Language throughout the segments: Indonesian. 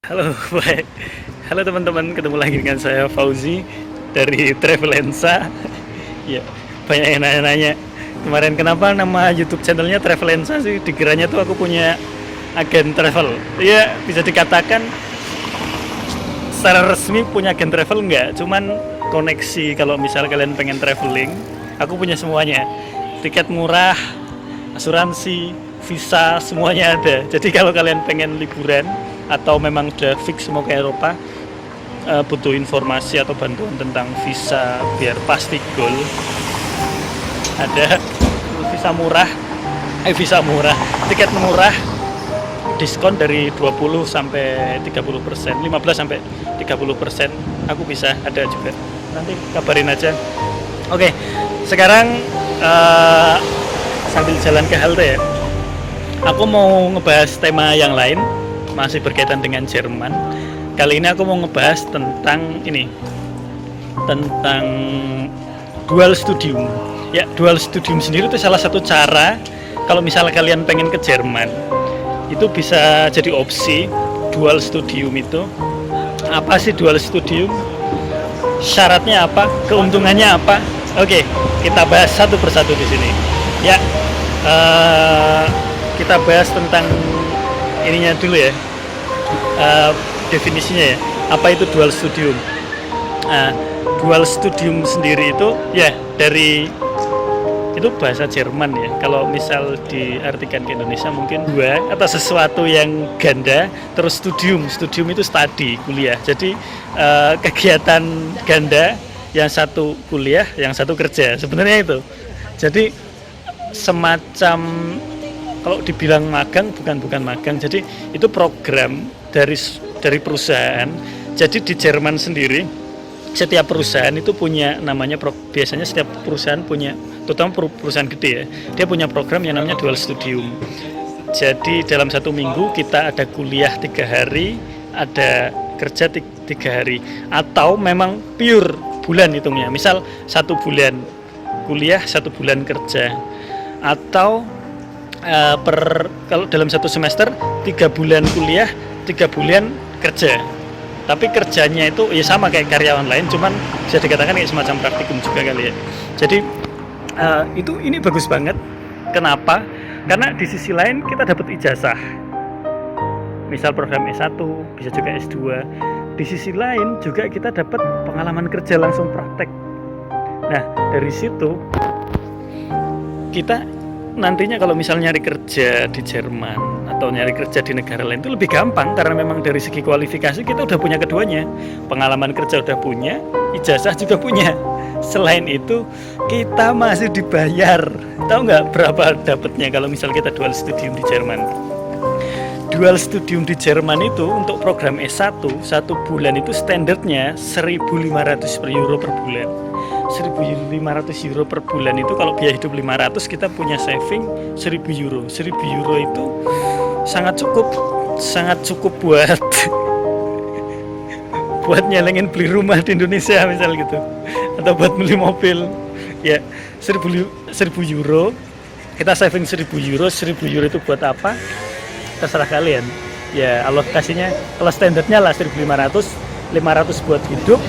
Halo, baik. Halo teman-teman, ketemu lagi dengan saya Fauzi dari Travelensa. Ya, banyak yang nanya-nanya. Kemarin kenapa nama YouTube channelnya Travelensa sih? Dikiranya tuh aku punya agen travel. Ya, bisa dikatakan secara resmi punya agen travel enggak, cuman koneksi kalau misal kalian pengen traveling, aku punya semuanya. Tiket murah, asuransi, visa, semuanya ada. Jadi kalau kalian pengen liburan atau memang udah fix mau ke Eropa, butuh informasi atau bantuan tentang visa biar pasti goal, ada visa murah, tiket murah, diskon dari 20 sampai 30%, 15 sampai 30%, aku bisa ada juga. Nanti kabarin aja. Oke, sekarang sambil jalan ke halte ya, aku mau ngebahas tema yang lain, masih berkaitan dengan Jerman. Kali ini aku mau ngebahas tentang tentang dual studium. Ya, dual studium sendiri itu salah satu cara kalau misalnya kalian pengen ke Jerman, itu bisa jadi opsi. Dual studium itu apa sih? Dual studium, syaratnya apa, keuntungannya apa? Oke, kita bahas satu persatu di sini. Ya, kita bahas tentang ininya dulu ya, definisinya ya. Apa itu dual studium? Dual studium sendiri itu ya dari itu bahasa Jerman ya. Kalau misal diartikan ke Indonesia mungkin dua atau sesuatu yang ganda, terus studium itu study, kuliah. Jadi kegiatan ganda, yang satu kuliah, yang satu kerja. Sebenarnya itu. Jadi semacam, kalau dibilang magang, bukan magang. Jadi itu program dari perusahaan. Jadi di Jerman sendiri setiap perusahaan itu punya namanya, biasanya setiap perusahaan punya, terutama perusahaan gede ya, dia punya program yang namanya dual studium. Jadi dalam satu minggu kita ada kuliah 3 hari, ada kerja 3 hari, atau memang pure bulan hitungnya. Misal 1 bulan kuliah, 1 bulan kerja, atau kalau dalam satu semester 3 bulan kuliah, 3 bulan kerja. Tapi kerjanya itu ya sama kayak karyawan lain, cuman bisa dikatakan kayak semacam praktikum juga kali ya. Jadi ini bagus banget. Kenapa? Karena di sisi lain kita dapat ijazah. Misal program S1, bisa juga S2. Di sisi lain juga kita dapat pengalaman kerja langsung praktek. Nah, dari situ kita nantinya kalau misalnya nyari kerja di Jerman atau nyari kerja di negara lain itu lebih gampang, karena memang dari segi kualifikasi kita udah punya keduanya. Pengalaman kerja udah punya, ijazah juga punya. Selain itu kita masih dibayar. Tahu nggak berapa dapatnya kalau misal kita dual studium di Jerman? Dual studium di Jerman itu untuk program S1 1 bulan itu standarnya 1.500 euro per bulan. 1.500 euro per bulan itu kalau biaya hidup 500, kita punya saving 1.000 euro. 1.000 euro itu sangat cukup buat nyelengin beli rumah di Indonesia misal gitu, atau buat beli mobil ya. 1.000 euro kita saving, 1.000 euro. 1.000 euro itu buat apa? Terserah kalian ya, alokasinya kalau standarnya lah 1.500, 500 buat hidup,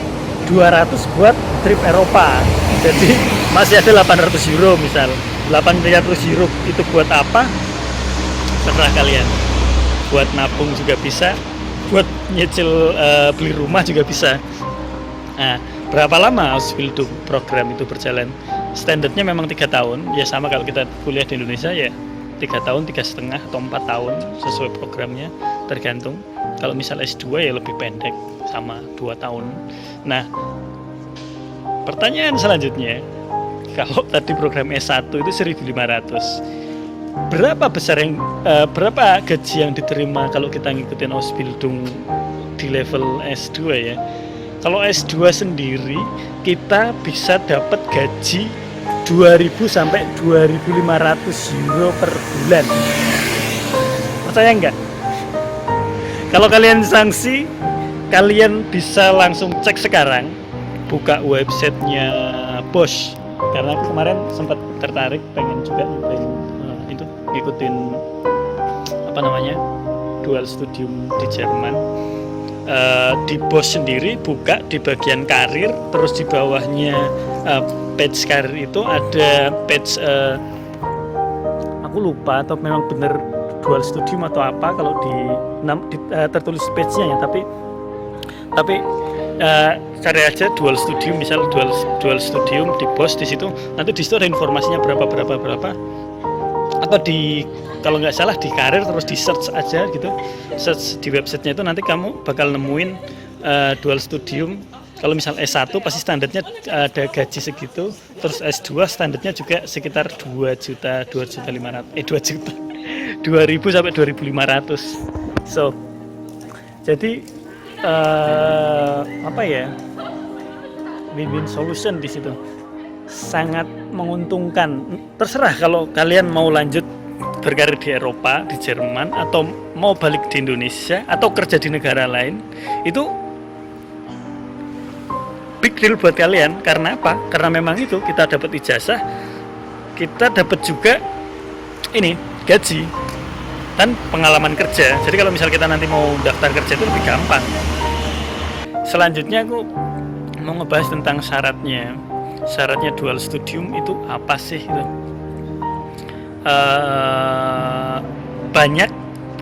200 buat trip Eropa. Jadi masih ada 800 euro misal. 800 euro itu buat apa? Terserah kalian. Buat nabung juga bisa, buat nyicil beli rumah juga bisa. Nah, berapa lama Ausbildung program itu berjalan? Standarnya memang 3 tahun. Ya sama kalau kita kuliah di Indonesia ya 3 tahun, 3,5 atau 4 tahun sesuai programnya, tergantung. Kalau misal S2 ya lebih pendek, sama 2 tahun. Nah, pertanyaan selanjutnya, kalau tadi program S1 itu 1.500, berapa gaji yang diterima kalau kita ngikutin Ausbildung di level S2 ya? Kalau S2 sendiri kita bisa dapat gaji 2.000 sampai 2.500 euro per bulan. Percaya nggak? Kalau kalian sanksi, kalian bisa langsung cek sekarang, buka websitenya Bosch. Karena aku kemarin sempat tertarik, pengen juga ngikutin dual studium di Jerman. di BOS sendiri buka di bagian karir, terus di bawahnya page karir itu ada page aku lupa atau memang bener dual studium atau apa kalau tertulis page-nya ya, tapi cari aja dual studium, misal dual studium di BOS, di situ nanti di situ ada informasinya berapa, atau di kalau nggak salah di karir, terus di search aja gitu, search di websitenya itu nanti kamu bakal nemuin dual studium. Kalau misal S1 pasti standarnya ada gaji segitu, terus S2 standarnya juga sekitar 2.500.000 sampai 2.500. So jadi apa ya, win-win solution di situ, sangat menguntungkan. Terserah kalau kalian mau lanjut berkarir di Eropa, di Jerman, atau mau balik di Indonesia atau kerja di negara lain, itu big deal buat kalian. Karena apa? Karena memang itu kita dapat ijazah, kita dapat juga ini gaji dan pengalaman kerja. Jadi kalau misal kita nanti mau daftar kerja itu lebih gampang. Selanjutnya aku mau ngebahas tentang syaratnya dual studium itu apa sih gitu.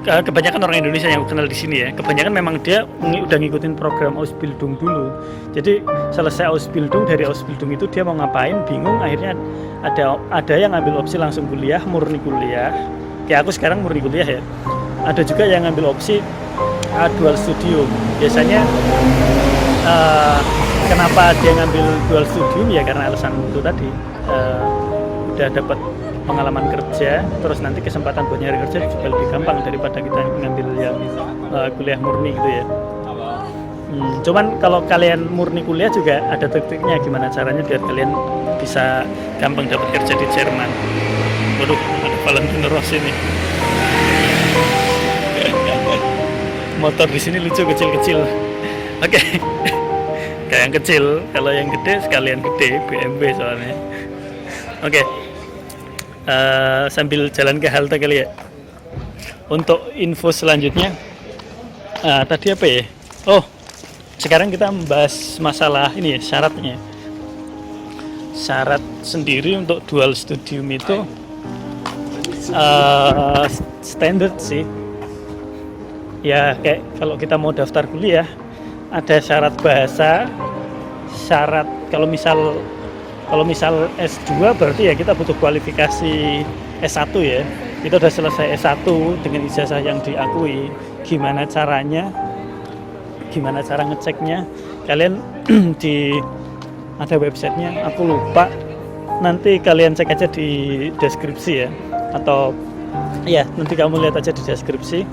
Kebanyakan orang Indonesia yang kenal di sini ya, kebanyakan memang dia udah ngikutin program Ausbildung dulu. Jadi selesai Ausbildung, dari Ausbildung itu dia mau ngapain, bingung, akhirnya ada yang ngambil opsi langsung kuliah, murni kuliah. Kayak aku sekarang murni kuliah ya. Ada juga yang ngambil opsi dual studium. Biasanya kenapa dia ngambil dual studium ya karena alasan itu tadi, udah dapat pengalaman kerja, terus nanti kesempatan buat nyari kerja juga lebih gampang daripada kita ngambil yang kuliah murni gitu ya. Cuman kalau kalian murni kuliah juga ada trik-triknya gimana caranya biar kalian bisa gampang dapat kerja di Jerman. Waduh, ada Valentino Rossi nih. Motor di sini lucu, kecil-kecil. Oke. Kayak yang kecil, kalau yang gede sekalian gede, BMW soalnya. Oke. Sambil jalan ke halte kali ya. Untuk info selanjutnya, tadi apa ya? Oh, sekarang kita membahas masalah ini ya, syaratnya. Syarat sendiri untuk dual studium itu standar sih. Ya kayak kalau kita mau daftar kuliah, ada syarat bahasa, syarat kalau misal S2 berarti ya kita butuh kualifikasi S1 ya. Kita udah selesai S1 dengan ijazah yang diakui. Gimana cara ngeceknya? Kalian ada websitenya, aku lupa. Nanti kalian cek aja di deskripsi ya. Atau ya nanti kamu lihat aja di deskripsi.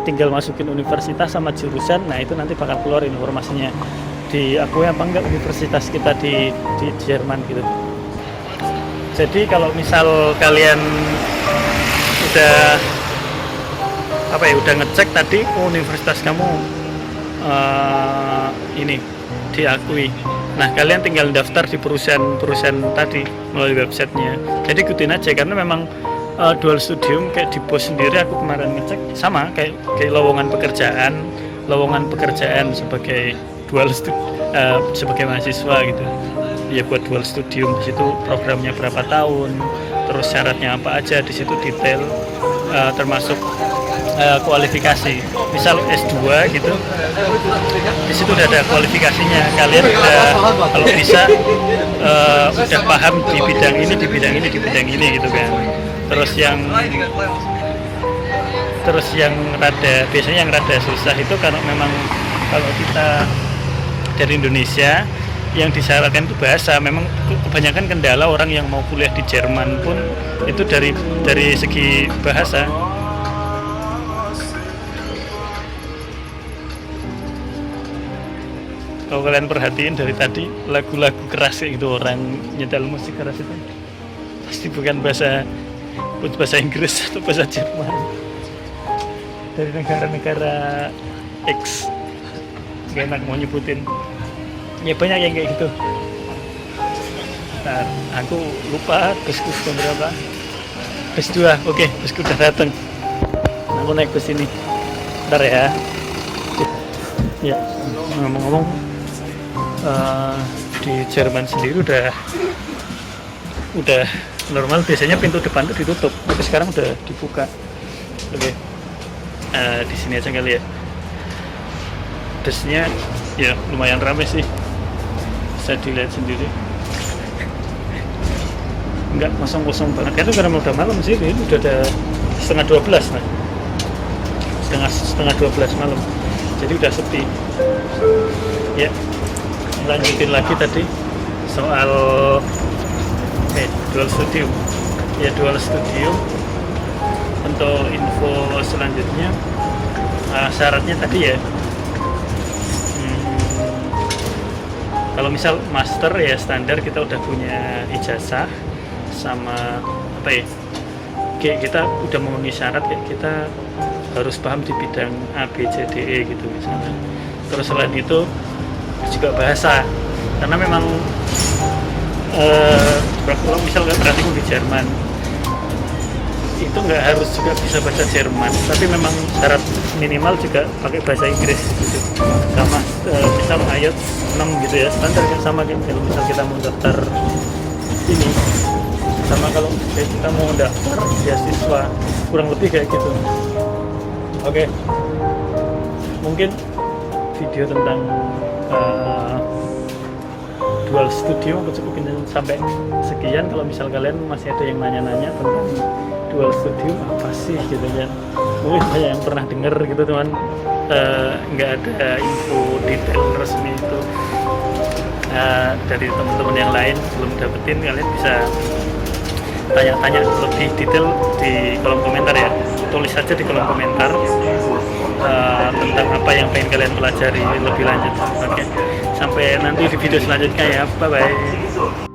Tinggal masukin universitas sama jurusan. Nah itu nanti bakal keluar informasinya. Diakui apa enggak universitas kita di Jerman gitu. Jadi kalau misal kalian udah ngecek tadi universitas kamu ini diakui, nah kalian tinggal daftar di perusahaan tadi melalui websitenya. Jadi ikutin aja karena memang dual studium kayak di BOS sendiri aku kemarin ngecek sama kayak lowongan pekerjaan sebagai sebagai mahasiswa gitu ya, buat dual studium. Di situ programnya berapa tahun, terus syaratnya apa aja, di situ detail, termasuk kualifikasi. Misal S2 gitu, di situ udah ada kualifikasinya. Kalian udah kalau bisa udah paham di bidang ini gitu kan. Terus yang rada susah itu kalau memang kalau kita dari Indonesia yang disyaratkan itu bahasa. Memang kebanyakan kendala orang yang mau kuliah di Jerman pun itu dari segi bahasa. Kalau kalian perhatiin dari tadi lagu-lagu keras kayak gitu, orang nyetel musik keras itu pasti bukan bahasa Inggris atau bahasa Jerman, dari negara-negara X. Gak enak mau nyebutin ya, banyak yang kayak gitu. Ntar aku lupa busku berapa, bus 2. Oke, busku udah dateng, aku naik bus ini. Ntar ya. Ya, ngomong-ngomong, di Jerman sendiri udah normal. Biasanya pintu depan itu ditutup, tapi sekarang udah dibuka. Oke, di sini aja kali ya. Busnya ya lumayan ramai sih, bisa dilihat sendiri. Nggak kosong-kosong banget, itu karena udah malam sih. Ini udah ada setengah 12, nah setengah 12 malam, jadi udah sepi ya. Lanjutin lagi tadi soal dual studium ya. Dual studium untuk info selanjutnya, syaratnya tadi ya, kalau misal master ya standar kita udah punya ijazah sama apa ya, kayak kita udah memenuhi syarat, kayak kita harus paham di bidang A, B, C, D, E gitu misalnya. Terus selain itu juga bahasa, karena memang kalau misal nggak praktikum di Jerman itu nggak harus juga bisa bahasa Jerman, tapi memang syarat minimal juga pakai bahasa Inggris gitu. Sama misal IELTS 6 gitu ya, standar kan sama kan. Kalau misal kita mau daftar ini, sama kalau kita mau daftar beasiswa, kurang lebih kayak gitu. Oke, mungkin video tentang dual studio aku cukupin sampai sekian. Kalau misal kalian masih ada yang nanya-nanya tentang dual studio apa sih gitu kan, mungkin banyak yang pernah dengar gitu teman, nggak ada info detail resmi itu dari teman-teman yang lain belum dapetin. Kalian bisa tanya-tanya lebih detail di kolom komentar ya, tulis saja di kolom komentar tentang apa yang pengen kalian pelajari lebih lanjut. Oke, sampai nanti di video selanjutnya ya, bye bye.